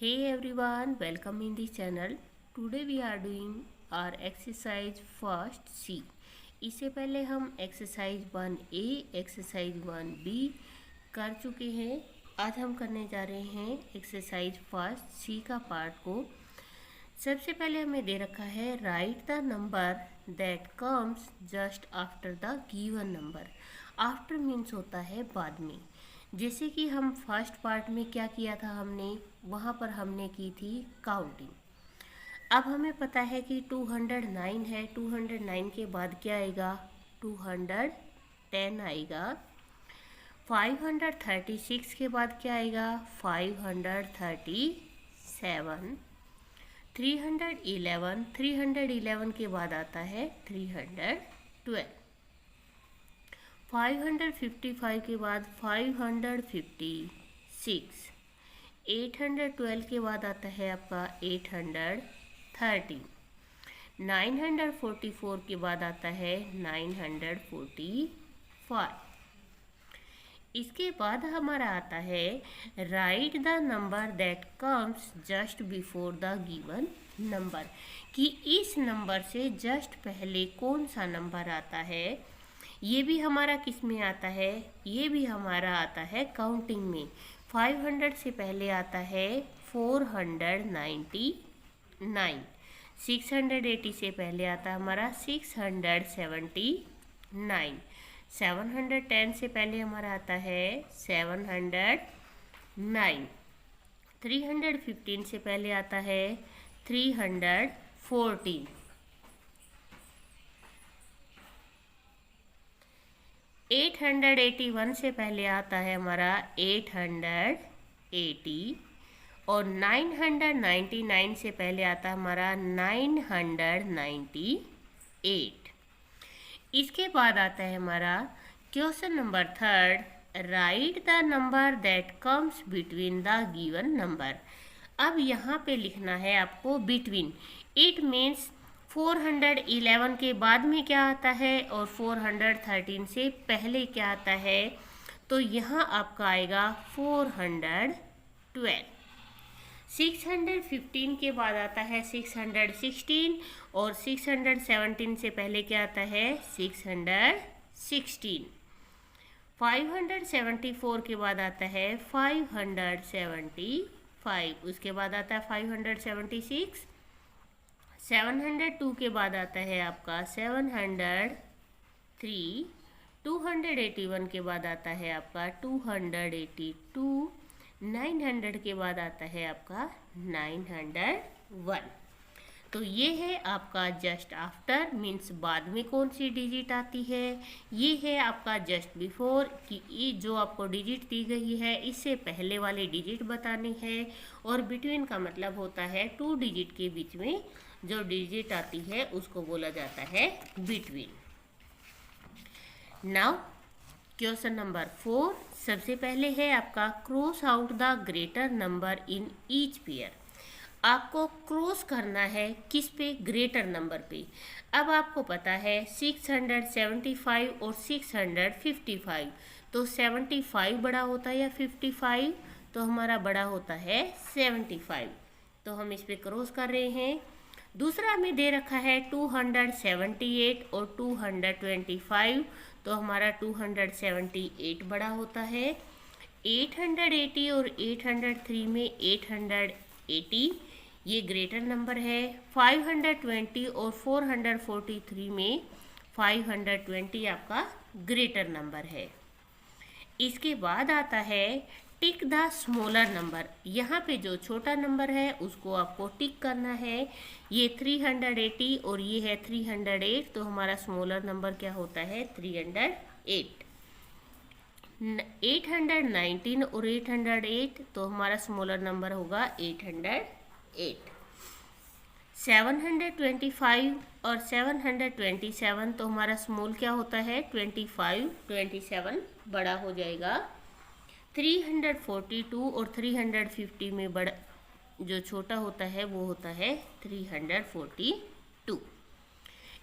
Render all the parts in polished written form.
Hey everyone, welcome in the channel. Today we are doing our exercise first C. इससे पहले हम exercise 1A, exercise 1B कर चुके हैं। आज हम करने जा रहे हैं एक्सरसाइज फर्स्ट C का पार्ट को। सबसे पहले हमें दे रखा है right the number that comes just after the given number. After means होता है बाद में। जैसे कि हम फर्स्ट पार्ट में क्या किया था, हमने वहाँ पर हमने की थी काउंटिंग। अब हमें पता है कि 209 है, 209 के बाद क्या आएगा, 210 आएगा। 536 के बाद क्या आएगा, 537। 311 के बाद आता है 312। 555 के बाद 556। 812 के बाद आता है आपका 813। 944 के बाद आता है 945। इसके बाद हमारा आता है right the number that comes just before the given number, कि इस नंबर से जस्ट पहले कौन सा नंबर आता है। ये भी हमारा किस में आता है, ये भी हमारा आता है काउंटिंग में। 500 से पहले आता है 499। 680 से पहले आता है हमारा 679। 710 से पहले हमारा आता है 709। 315 से पहले आता है 314। 881 से पहले आता है हमारा 880। और 999 से पहले आता है हमारा 998। इसके बाद आता है हमारा question number 3, right the number that comes between the given number. अब यहाँ पे लिखना है आपको बिटवीन। इट मीन्स 411 के बाद में क्या आता है और 413 से पहले क्या आता है, तो यहाँ आपका आएगा 412। 615 के बाद आता है 616 और 617 से पहले क्या आता है 616। 574 के बाद आता है 575, उसके बाद आता है 576। 702 के बाद आता है आपका 703। 281 के बाद आता है आपका 282। 900 के बाद आता है आपका 901। तो ये है आपका जस्ट आफ्टर, मीन्स बाद में कौन सी डिजिट आती है। ये है आपका जस्ट बिफोर, कि ये जो आपको डिजिट दी गई है इससे पहले वाली डिजिट बतानी है। और बिटवीन का मतलब होता है 2 डिजिट के बीच में जो डिजिट आती है उसको बोला जाता है बिटवीन। नाउ क्वेश्चन नंबर 4, सबसे पहले है आपका cross out the greater number in each pair. आपको क्रॉस करना है किस पे, ग्रेटर नंबर पे। अब आपको पता है 675 और 655, तो 75 बड़ा होता है या 55, तो हमारा बड़ा होता है 75, तो हम इस पे क्रॉस कर रहे हैं। दूसरा हमें दे रखा है 278 और 225, तो हमारा 278 बड़ा होता है। 880 और 803 में 880 ये ग्रेटर नंबर है। 520 और 443 में 520 आपका ग्रेटर नंबर है। इसके बाद आता है टिक द स्मॉलर नंबर। यहाँ पे जो छोटा नंबर है उसको आपको टिक करना है। ये 380 और ये है 308, तो हमारा स्मॉलर नंबर क्या होता है 308। 819 और 808, तो हमारा स्मॉलर नंबर होगा 808। 725 और 727, तो हमारा स्मॉल क्या होता है 25, 27 बड़ा हो जाएगा। 342 और 350 में बड़ा जो छोटा होता है वो होता है 342।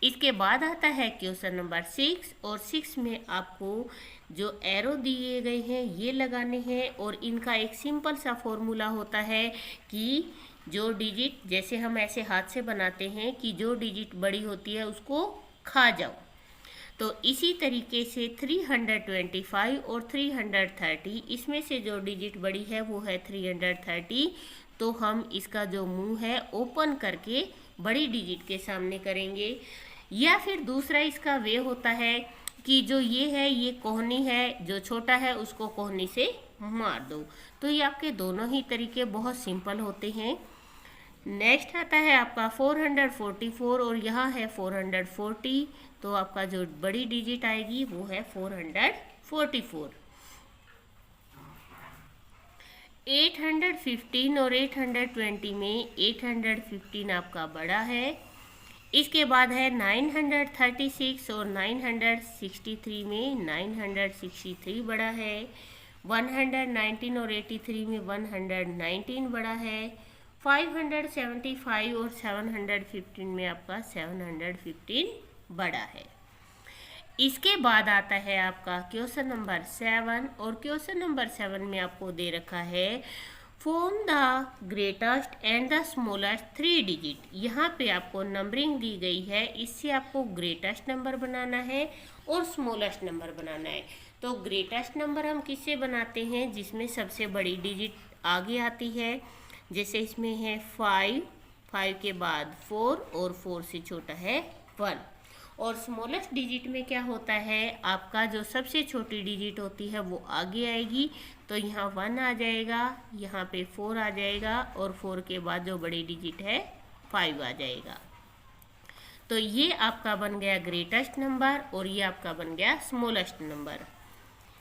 इसके बाद आता है क्वेश्चन नंबर 6 और 6 में आपको जो एरो दिए गए हैं ये लगाने हैं और इनका एक सिंपल सा फॉर्मूला होता है कि जो डिजिट, जैसे हम ऐसे हाथ से बनाते हैं कि जो डिजिट बड़ी होती है उसको खा जाओ, तो इसी तरीके से 325 और 330, इसमें से जो डिजिट बड़ी है वो है 330, तो हम इसका जो मुंह है ओपन करके बड़ी डिजिट के सामने करेंगे। या फिर दूसरा इसका वे होता है कि जो ये है ये कोहनी है, जो छोटा है उसको कोहनी से मार दो। तो ये आपके दोनों ही तरीके बहुत सिंपल होते हैं। नेक्स्ट आता है आपका 444 और यहाँ है 440, तो आपका जो बड़ी डिजिट आएगी वो है 444। 815 और 820 में 815 आपका बड़ा है। इसके बाद है 936 और 963 में 963 बड़ा है। 119 और 83 में 119 बड़ा है। 575 और 715 में आपका 715 बड़ा है। इसके बाद आता है आपका क्वेश्चन नंबर 7 और क्वेश्चन नंबर 7 में आपको दे रखा है form the greatest and the smallest 3 digit. यहाँ पे आपको नंबरिंग दी गई है, इससे आपको ग्रेटेस्ट नंबर बनाना है और स्मॉलेस्ट नंबर बनाना है। तो ग्रेटेस्ट नंबर हम किससे बनाते हैं, जिसमें सबसे बड़ी डिजिट आगे आती है, जैसे इसमें है 5, 5 के बाद 4 और 4 से छोटा है 1। और स्मॉलेस्ट डिजिट में क्या होता है, आपका जो सबसे छोटी डिजिट होती है वो आगे आएगी, तो यहाँ 1 आ जाएगा, यहाँ पे 4 आ जाएगा और 4 के बाद जो बड़ी डिजिट है 5 आ जाएगा। तो ये आपका बन गया ग्रेटेस्ट नंबर और ये आपका बन गया स्मॉलेस्ट नंबर।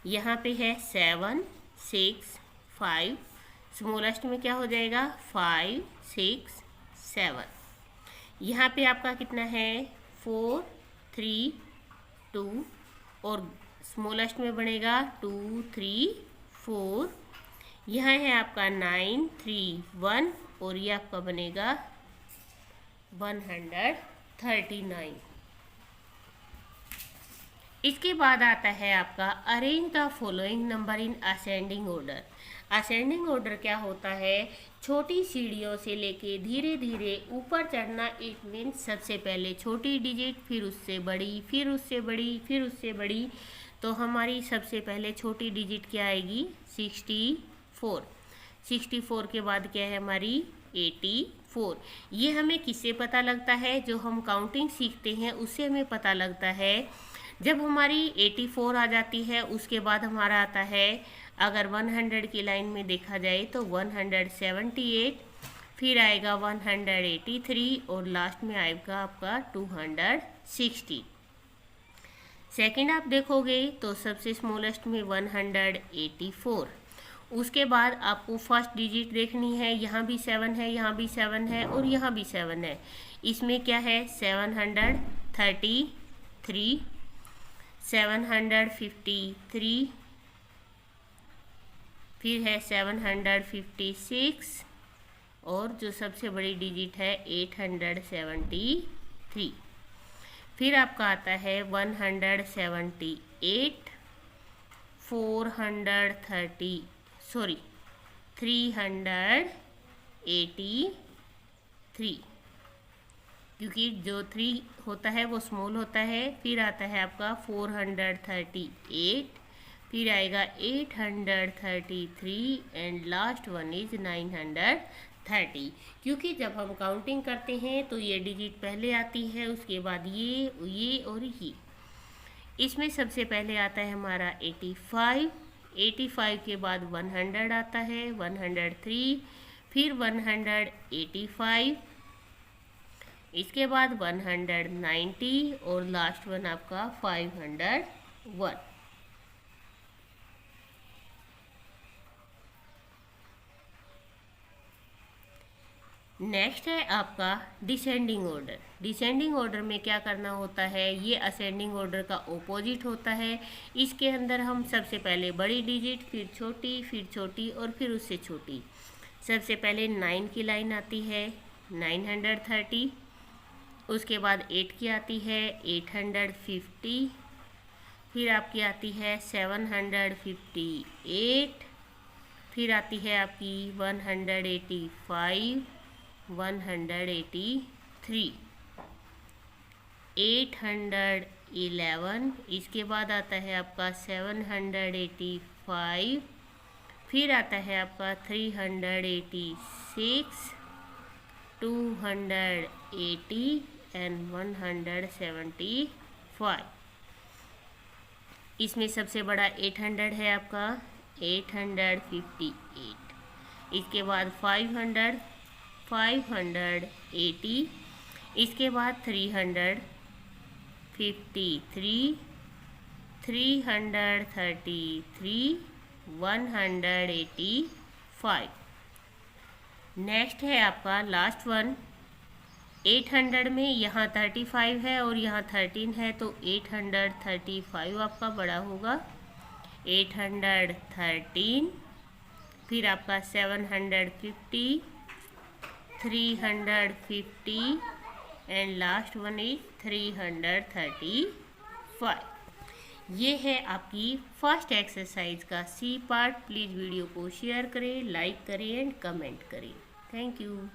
यहाँ पे है 7, 6, 5, स्मॉलेस्ट में क्या हो जाएगा 5, 6, 7। यहाँ पे आपका कितना है 4, 3, 2 और स्मॉलेस्ट में बनेगा 2, 3, 4। यहाँ है आपका 9, 3, 1 और ये आपका बनेगा 139। इसके बाद आता है आपका arrange the following number in ascending order. Ascending order क्या होता है, छोटी सीढ़ियों से लेके धीरे धीरे ऊपर चढ़ना। इट मीन्स सबसे पहले छोटी डिजिट, फिर उससे बड़ी, फिर उससे बड़ी, फिर उससे बड़ी। तो हमारी सबसे पहले छोटी डिजिट क्या आएगी 64। 64 के बाद क्या है हमारी 84। ये हमें किससे पता लगता है, जो हम काउंटिंग सीखते हैं उससे हमें पता लगता है। जब हमारी 84 आ जाती है उसके बाद हमारा आता है, अगर 100 की लाइन में देखा जाए तो 178, फिर आएगा 183 और लास्ट में आएगा आपका 260। सेकंड आप देखोगे तो सबसे स्मॉलेस्ट में 184। उसके बाद आपको फर्स्ट डिजिट देखनी है, यहाँ भी 7 है, यहाँ भी 7 है और यहाँ भी 7 है। इसमें क्या है 733, 753, फिर है 756 और जो सबसे बड़ी डिजिट है 873। फिर आपका आता है 178, 383, क्योंकि जो 3 होता है वो स्मॉल होता है। फिर आता है आपका 438, फिर आएगा 833 एंड लास्ट वन इज 930। क्योंकि जब हम काउंटिंग करते हैं तो ये डिजिट पहले आती है, उसके बाद ये और ये। इसमें सबसे पहले आता है हमारा 85, 85 के बाद 100 आता है, 103, फिर 185, इसके बाद 190 और लास्ट वन आपका 501। नेक्स्ट है आपका डिसेंडिंग ऑर्डर। डिसेंडिंग ऑर्डर में क्या करना होता है, ये असेंडिंग ऑर्डर का ओपोजिट होता है। इसके अंदर हम सबसे पहले बड़ी डिजिट, फिर छोटी और फिर उससे छोटी। सबसे पहले 9 की लाइन आती है 930, उसके बाद 8 की आती है 850, फिर आपकी आती है 758, फिर आती है आपकी 185, 183, 811, इसके बाद आता है आपका 785, फिर आता है आपका 386, 280 एंड 175। इसमें सबसे बड़ा 800 है आपका 858, इसके बाद 500, 580, इसके बाद 353, 333, 185। नेक्स्ट है आपका लास्ट वन 800 में, यहाँ 35 है और यहाँ 13 है, तो 835 आपका बड़ा होगा, 813, फिर आपका 750, 350 एंड लास्ट वन इज 335। ये है आपकी फर्स्ट एक्सरसाइज का सी पार्ट। प्लीज़ वीडियो को शेयर करें, लाइक करें एंड कमेंट करें। Thank you.